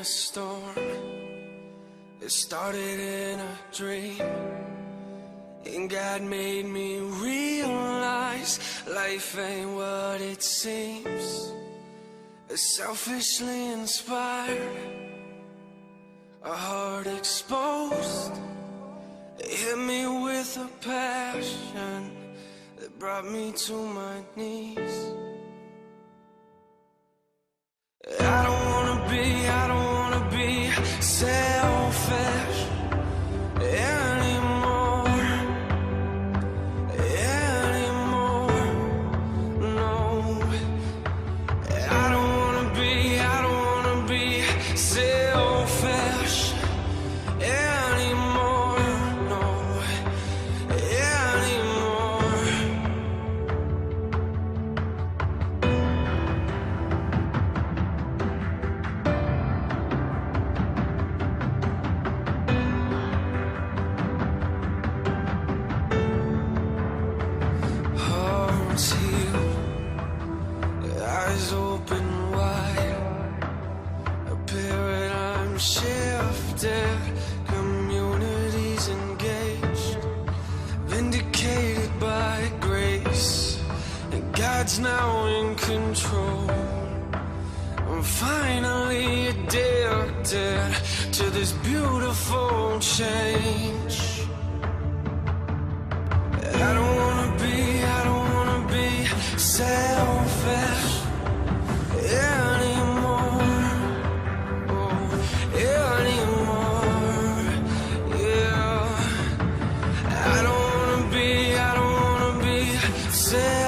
a storm. It started in a dream, and God made me realize life ain't what it seems. Selfishly inspired, a heart exposed, it hit me with a passion that brought me to my knees. I don't wanna be selfish anymore, no. I don't wanna be selfish anymore, no, anymore. Hearts healed, eyes open wide, a paradigm shifted, communities engaged, vindicated by grace, and God's now in control. I'm finally addicted to this beautiful change. I don't wanna be selfish anymore, oh, anymore, yeah. I don't wanna be selfish